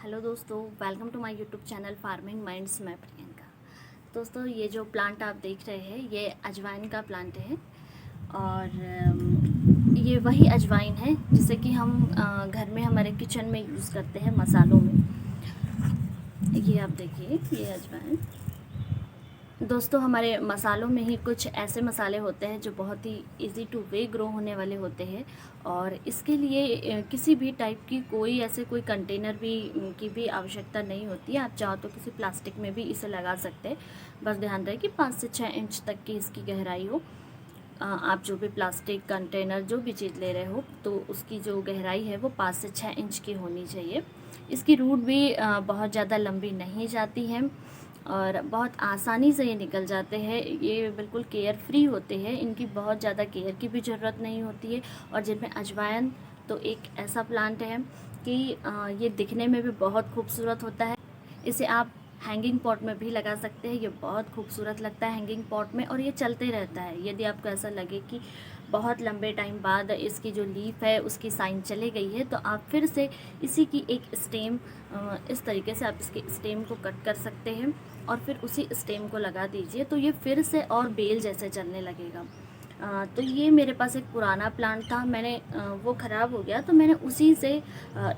Hello दोस्तों, welcome to my YouTube channel farming minds. मैं प्रियंका। दोस्तों, ये जो प्लांट आप देख रहे हैं ये अजवाइन का प्लांट है। और ये वही अजवाइन है जिसे कि हम घर में हमारे किचन में यूज़ करते हैं मसालों में। ये आप देखिए, ये अजवाइन। दोस्तों, हमारे मसालों में ही कुछ ऐसे मसाले होते हैं जो बहुत ही इजी टू वे ग्रो होने वाले होते हैं। और इसके लिए किसी भी टाइप की कोई कंटेनर की भी आवश्यकता नहीं होती है। आप चाहो तो किसी प्लास्टिक में भी इसे लगा सकते हैं। बस ध्यान रहे कि 5 से 6 इंच तक की इसकी गहराई हो। आप जो भी प्लास्टिक कंटेनर जो भी चीज़ ले रहे हो तो उसकी जो गहराई है वो 5 से 6 इंच की होनी चाहिए। इसकी रूट भी बहुत ज़्यादा लंबी नहीं जाती है और बहुत आसानी से ये निकल जाते हैं। ये बिल्कुल केयर फ्री होते हैं, इनकी बहुत ज़्यादा केयर की भी ज़रूरत नहीं होती है। और जिनमें अजवाइन तो एक ऐसा प्लांट है कि ये दिखने में भी बहुत खूबसूरत होता है। इसे आप हैंगिंग पॉट में भी लगा सकते हैं। ये बहुत खूबसूरत लगता है हैंगिंग पॉट में और ये चलते रहता है। यदि आपको ऐसा लगे कि बहुत लंबे टाइम बाद इसकी जो लीफ है उसकी साइन चले गई है तो आप फिर से इसी की एक स्टेम इस तरीके से आप इसके स्टेम को कट कर सकते हैं और फिर उसी स्टेम को लगा दीजिए तो ये फिर से और बेल जैसे चलने लगेगा। तो ये मेरे पास एक पुराना प्लांट था, मैंने वो ख़राब हो गया तो मैंने उसी से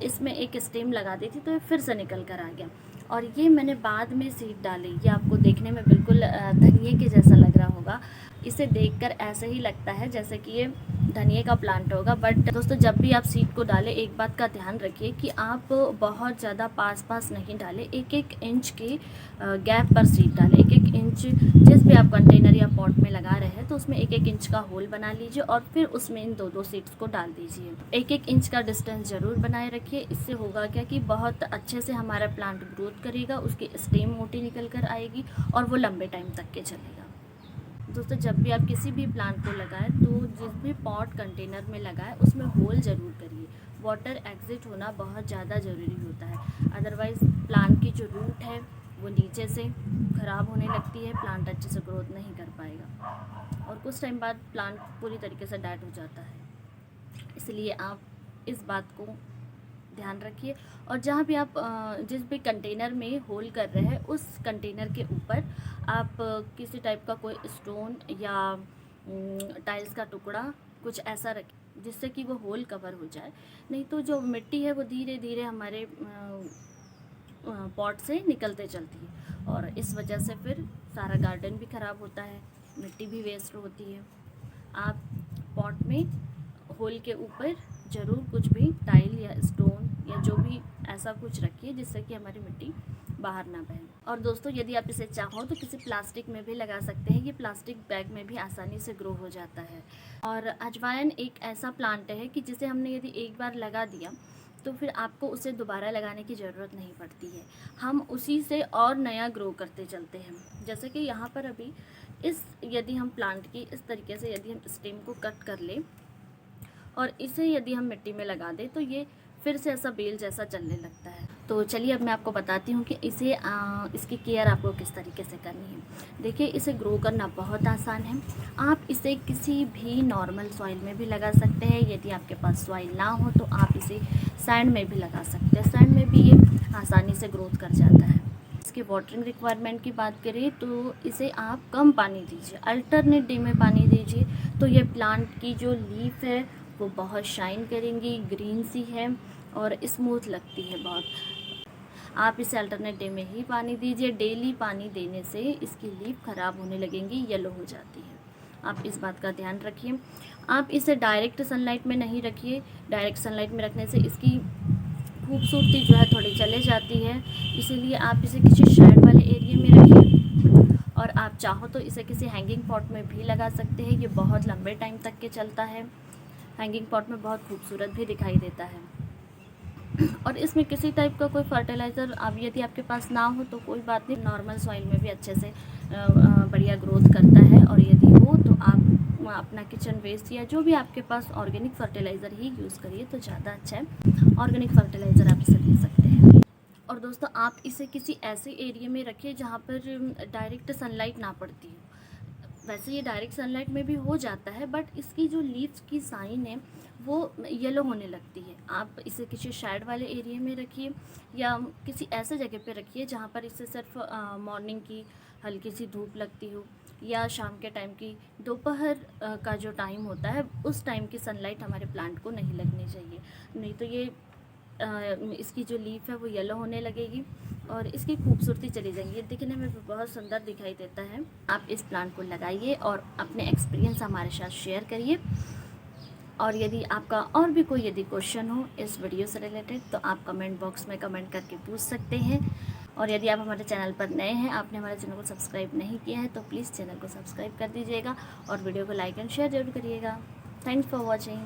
इसमें एक स्टेम लगा दी थी तो ये फिर से निकल कर आ गया। और ये मैंने बाद में सीड डाली। ये आपको देखने में बिल्कुल धनिए के जैसा लग रहा होगा। इसे देखकर ऐसे ही लगता है जैसे कि ये धनिए का प्लांट होगा। बट दोस्तों, जब भी आप सीड को डालें एक बात का ध्यान रखिए कि आप बहुत ज़्यादा पास नहीं डालें। 1-1 इंच के गैप पर सीड डालें। 1-1 इंच जिस भी आप कंटेनर या पॉट में लगा रहे हैं तो उसमें 1-1 इंच का होल बना लीजिए और फिर उसमें इन 2-2 सीड्स को डाल दीजिए। 1-1 इंच का डिस्टेंस ज़रूर बनाए रखिए। इससे होगा क्या कि बहुत अच्छे से हमारा प्लांट ग्रोथ करेगा, उसकी स्टेम मोटी निकल कर आएगी और वो लंबे टाइम तक के चलेगा। दोस्तों, जब भी आप किसी भी प्लांट को लगाएं तो जिस भी पॉट कंटेनर में लगाएं उसमें होल ज़रूर करिए। वाटर एग्जिट होना बहुत ज़्यादा ज़रूरी होता है, अदरवाइज़ प्लांट की जो रूट है वो नीचे से ख़राब होने लगती है, प्लांट अच्छे से ग्रोथ नहीं कर पाएगा और कुछ टाइम बाद प्लांट पूरी तरीके से डेड हो जाता है। इसलिए आप इस बात को ध्यान रखिए। और जहाँ भी आप जिस भी कंटेनर में होल कर रहे हैं उस कंटेनर के ऊपर आप किसी टाइप का कोई स्टोन या टाइल्स का टुकड़ा कुछ ऐसा रखें जिससे कि वो होल कवर हो जाए। नहीं तो जो मिट्टी है वो धीरे धीरे हमारे पॉट से निकलते चलती है और इस वजह से फिर सारा गार्डन भी ख़राब होता है, मिट्टी भी वेस्ट होती है। आप पॉट में होल के ऊपर ज़रूर कुछ भी टाइल या स्टोन या जो भी ऐसा कुछ रखिए जिससे कि हमारी मिट्टी बाहर ना बहे। और दोस्तों, यदि आप इसे चाहो तो किसी प्लास्टिक में भी लगा सकते हैं। ये प्लास्टिक बैग में भी आसानी से ग्रो हो जाता है। और अजवाइन एक ऐसा प्लांट है कि जिसे हमने यदि एक बार लगा दिया तो फिर आपको उसे दोबारा लगाने की ज़रूरत नहीं पड़ती है। हम उसी से और नया ग्रो करते चलते हैं। जैसे कि यहाँ पर अभी यदि हम प्लांट की इस तरीके से यदि हम स्टेम को कट कर लें और इसे यदि हम मिट्टी में लगा दें तो ये फिर से ऐसा बेल जैसा चलने लगता है। तो चलिए अब मैं आपको बताती हूँ कि इसकी केयर आपको किस तरीके से करनी है। देखिए, इसे ग्रो करना बहुत आसान है। आप इसे किसी भी नॉर्मल सॉइल में भी लगा सकते हैं। यदि आपके पास सॉइल ना हो तो आप इसे सैंड में भी लगा सकते हैं। सैंड में भी ये आसानी से ग्रोथ कर जाता है। इसके वाटरिंग रिक्वायरमेंट की बात करें तो इसे आप कम पानी दीजिए, अल्टरनेट डे में पानी दीजिए तो ये प्लांट की जो लीफ है वो बहुत शाइन करेंगी, ग्रीन सी है और स्मूथ लगती है बहुत। आप इसे अल्टरनेट डे में ही पानी दीजिए। डेली पानी देने से इसकी लीफ ख़राब होने लगेंगी, येलो हो जाती है। आप इस बात का ध्यान रखिए। आप इसे डायरेक्ट सनलाइट में नहीं रखिए। डायरेक्ट सनलाइट में रखने से इसकी खूबसूरती जो है थोड़ी चले जाती है, इसीलिए आप इसे किसी शेड वाले एरिया में रखिए। और आप चाहो तो इसे किसी हैंगिंग पॉट में भी लगा सकते हैं। ये बहुत लंबे टाइम तक के चलता है, हैंगिंग पॉट में बहुत खूबसूरत भी दिखाई देता है। और इसमें किसी टाइप का कोई फर्टिलाइज़र अब यदि आपके पास ना हो तो कोई बात नहीं, नॉर्मल सॉइल में भी अच्छे से बढ़िया ग्रोथ करता है। और यदि हो तो आप अपना किचन वेस्ट या जो भी आपके पास ऑर्गेनिक फर्टिलाइज़र ही यूज़ करिए तो ज़्यादा अच्छा है। ऑर्गेनिक फर्टिलाइज़र आप इसे ले सकते हैं। और दोस्तों, आप इसे किसी ऐसे एरिया में रखिए जहाँ पर डायरेक्ट सनलाइट ना पड़ती हो। वैसे ये डायरेक्ट सनलाइट में भी हो जाता है, बट इसकी जो लीव्स की साइन है वो येलो होने लगती है। आप इसे किसी शेड वाले एरिया में रखिए या किसी ऐसे जगह पे रखिए जहाँ पर इसे सिर्फ मॉर्निंग की हल्की सी धूप लगती हो, या शाम के टाइम की, दोपहर का जो टाइम होता है उस टाइम की सनलाइट हमारे प्लांट को नहीं लगनी चाहिए। नहीं तो ये इसकी जो लीफ है वो येलो होने लगेगी और इसकी खूबसूरती चली जाएगी। ये दिखने में भी बहुत सुंदर दिखाई देता है। आप इस प्लांट को लगाइए और अपने एक्सपीरियंस हमारे साथ शेयर करिए। और यदि आपका और भी कोई यदि क्वेश्चन हो इस वीडियो से रिलेटेड तो आप कमेंट बॉक्स में कमेंट करके पूछ सकते हैं। और यदि आप हमारे चैनल पर नए हैं, आपने हमारे चैनल को सब्सक्राइब नहीं किया है, तो प्लीज़ चैनल को सब्सक्राइब कर दीजिएगा और वीडियो को लाइक एंड शेयर जरूर करिएगा। Thanks for watching.